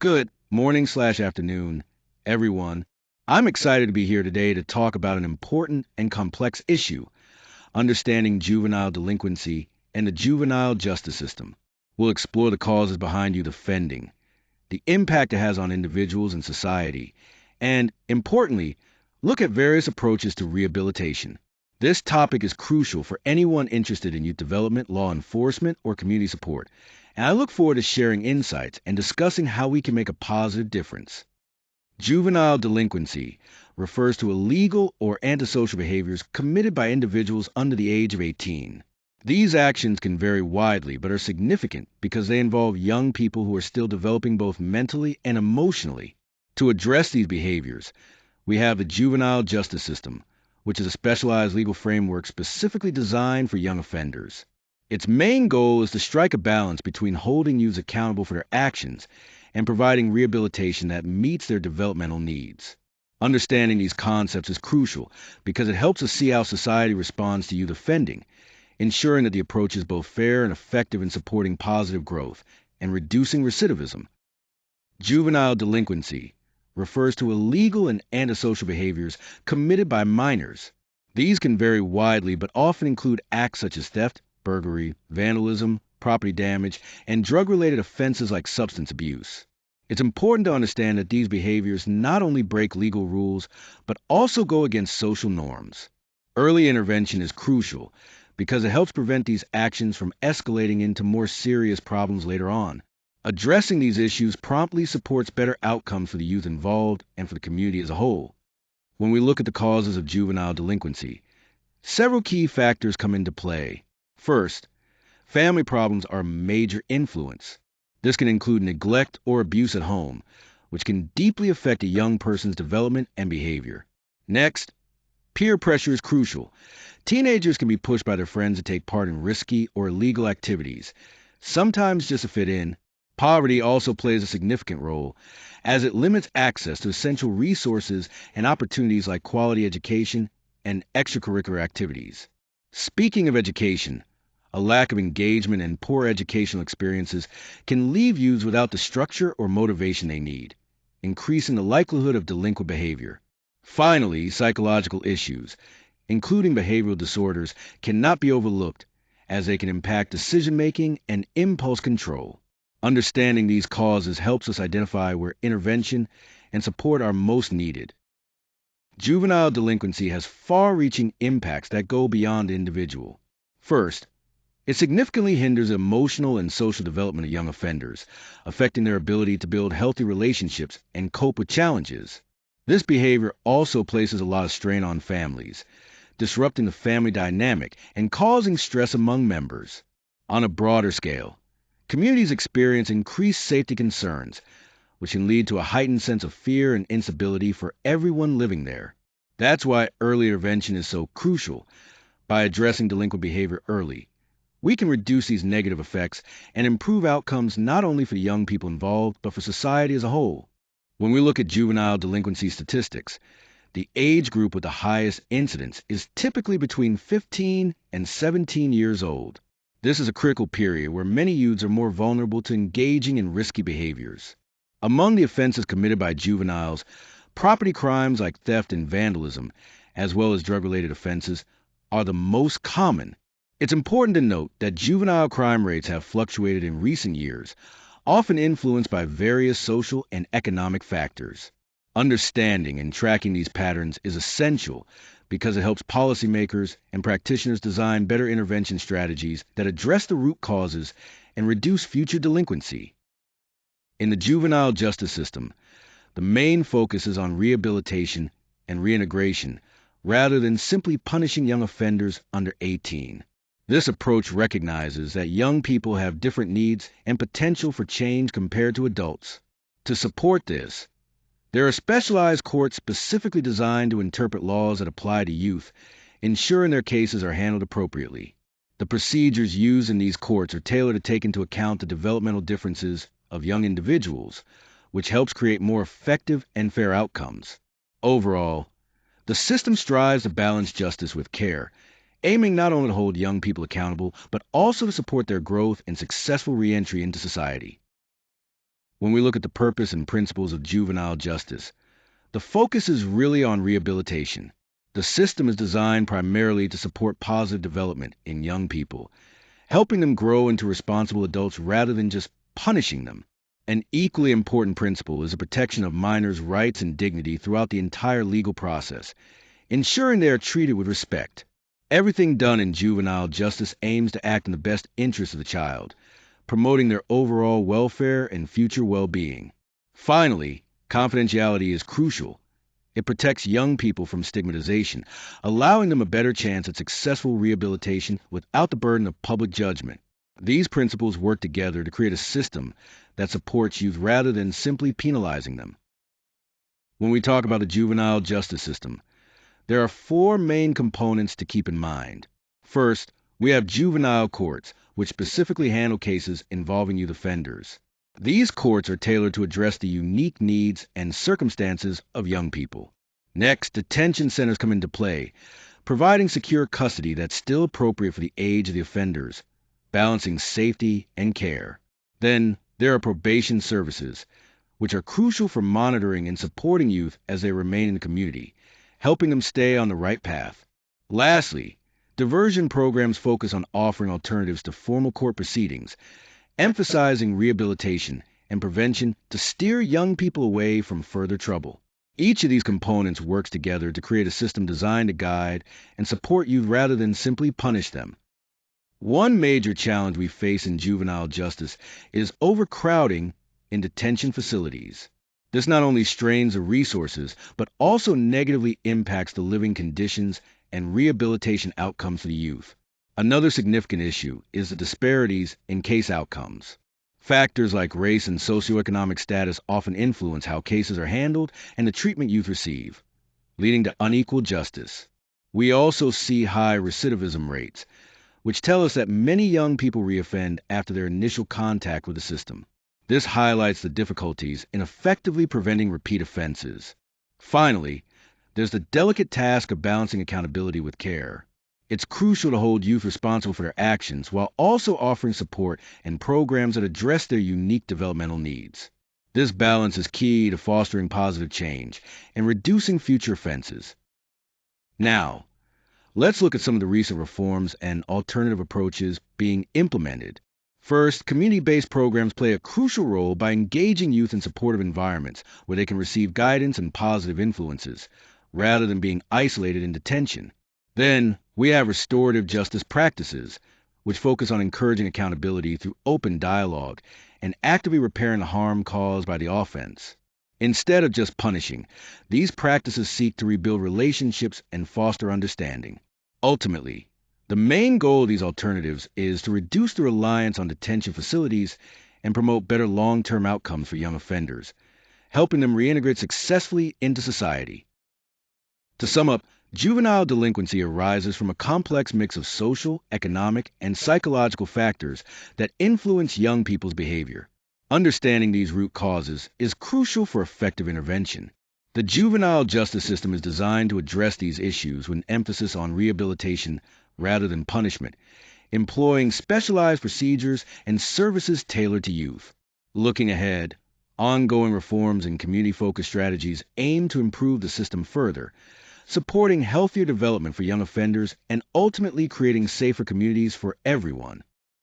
Good morning/afternoon, everyone. I'm excited to be here today to talk about an important and complex issue, understanding juvenile delinquency and the juvenile justice system. We'll explore the causes behind youth offending, the impact it has on individuals and society, and, importantly, look at various approaches to rehabilitation. This topic is crucial for anyone interested in youth development, law enforcement, or community support, and I look forward to sharing insights and discussing how we can make a positive difference. Juvenile delinquency refers to illegal or antisocial behaviors committed by individuals under the age of 18. These actions can vary widely but are significant because they involve young people who are still developing both mentally and emotionally. To address these behaviors, we have the juvenile justice system, which is a specialized legal framework specifically designed for young offenders. Its main goal is to strike a balance between holding youths accountable for their actions and providing rehabilitation that meets their developmental needs. Understanding these concepts is crucial because it helps us see how society responds to youth offending, ensuring that the approach is both fair and effective in supporting positive growth and reducing recidivism. Juvenile delinquency refers to illegal and antisocial behaviors committed by minors. These can vary widely but often include acts such as theft, burglary, vandalism, property damage, and drug-related offenses like substance abuse. It's important to understand that these behaviors not only break legal rules, but also go against social norms. Early intervention is crucial because it helps prevent these actions from escalating into more serious problems later on. Addressing these issues promptly supports better outcomes for the youth involved and for the community as a whole. When we look at the causes of juvenile delinquency, several key factors come into play. First, family problems are a major influence. This can include neglect or abuse at home, which can deeply affect a young person's development and behavior. Next, peer pressure is crucial. Teenagers can be pushed by their friends to take part in risky or illegal activities, sometimes just to fit in. Poverty also plays a significant role, as it limits access to essential resources and opportunities like quality education and extracurricular activities. Speaking of education, a lack of engagement and poor educational experiences can leave youths without the structure or motivation they need, increasing the likelihood of delinquent behavior. Finally, psychological issues, including behavioral disorders, cannot be overlooked as they can impact decision-making and impulse control. Understanding these causes helps us identify where intervention and support are most needed. Juvenile delinquency has far-reaching impacts that go beyond the individual. First, it significantly hinders emotional and social development of young offenders, affecting their ability to build healthy relationships and cope with challenges. This behavior also places a lot of strain on families, disrupting the family dynamic and causing stress among members. On a broader scale, communities experience increased safety concerns, which can lead to a heightened sense of fear and instability for everyone living there. That's why early intervention is so crucial. By addressing delinquent behavior early, we can reduce these negative effects and improve outcomes not only for the young people involved, but for society as a whole. When we look at juvenile delinquency statistics, the age group with the highest incidence is typically between 15 and 17 years old. This is a critical period where many youths are more vulnerable to engaging in risky behaviors. Among the offenses committed by juveniles, property crimes like theft and vandalism, as well as drug-related offenses, are the most common. It's important to note that juvenile crime rates have fluctuated in recent years, often influenced by various social and economic factors. Understanding and tracking these patterns is essential because it helps policymakers and practitioners design better intervention strategies that address the root causes and reduce future delinquency. In the juvenile justice system, the main focus is on rehabilitation and reintegration rather than simply punishing young offenders under 18. This approach recognizes that young people have different needs and potential for change compared to adults. To support this, there are specialized courts specifically designed to interpret laws that apply to youth, ensuring their cases are handled appropriately. The procedures used in these courts are tailored to take into account the developmental differences of young individuals, which helps create more effective and fair outcomes. Overall, the system strives to balance justice with care, aiming not only to hold young people accountable, but also to support their growth and successful reentry into society. When we look at the purpose and principles of juvenile justice, the focus is really on rehabilitation. The system is designed primarily to support positive development in young people, helping them grow into responsible adults rather than just punishing them. An equally important principle is the protection of minors' rights and dignity throughout the entire legal process, ensuring they are treated with respect. Everything done in juvenile justice aims to act in the best interest of the child, promoting their overall welfare and future well-being. Finally, confidentiality is crucial. It protects young people from stigmatization, allowing them a better chance at successful rehabilitation without the burden of public judgment. These principles work together to create a system that supports youth rather than simply penalizing them. When we talk about the juvenile justice system, there are four main components to keep in mind. First, we have juvenile courts, which specifically handle cases involving youth offenders. These courts are tailored to address the unique needs and circumstances of young people. Next, detention centers come into play, providing secure custody that's still appropriate for the age of the offenders, balancing safety and care. Then, there are probation services, which are crucial for monitoring and supporting youth as they remain in the community, helping them stay on the right path. Lastly, diversion programs focus on offering alternatives to formal court proceedings, emphasizing rehabilitation and prevention to steer young people away from further trouble. Each of these components works together to create a system designed to guide and support youth rather than simply punish them. One major challenge we face in juvenile justice is overcrowding in detention facilities. This not only strains the resources, but also negatively impacts the living conditions and rehabilitation outcomes for the youth. Another significant issue is the disparities in case outcomes. Factors like race and socioeconomic status often influence how cases are handled and the treatment youth receive, leading to unequal justice. We also see high recidivism rates, which tell us that many young people reoffend after their initial contact with the system. This highlights the difficulties in effectively preventing repeat offenses. Finally, there's the delicate task of balancing accountability with care. It's crucial to hold youth responsible for their actions while also offering support and programs that address their unique developmental needs. This balance is key to fostering positive change and reducing future offenses. Now, let's look at some of the recent reforms and alternative approaches being implemented. First, community-based programs play a crucial role by engaging youth in supportive environments where they can receive guidance and positive influences, rather than being isolated in detention. Then, we have restorative justice practices, which focus on encouraging accountability through open dialogue and actively repairing the harm caused by the offense. Instead of just punishing, these practices seek to rebuild relationships and foster understanding. Ultimately, the main goal of these alternatives is to reduce the reliance on detention facilities and promote better long-term outcomes for young offenders, helping them reintegrate successfully into society. To sum up, juvenile delinquency arises from a complex mix of social, economic, and psychological factors that influence young people's behavior. Understanding these root causes is crucial for effective intervention. The juvenile justice system is designed to address these issues with an emphasis on rehabilitation rather than punishment, employing specialized procedures and services tailored to youth. Looking ahead, ongoing reforms and community-focused strategies aim to improve the system further, supporting healthier development for young offenders and ultimately creating safer communities for everyone.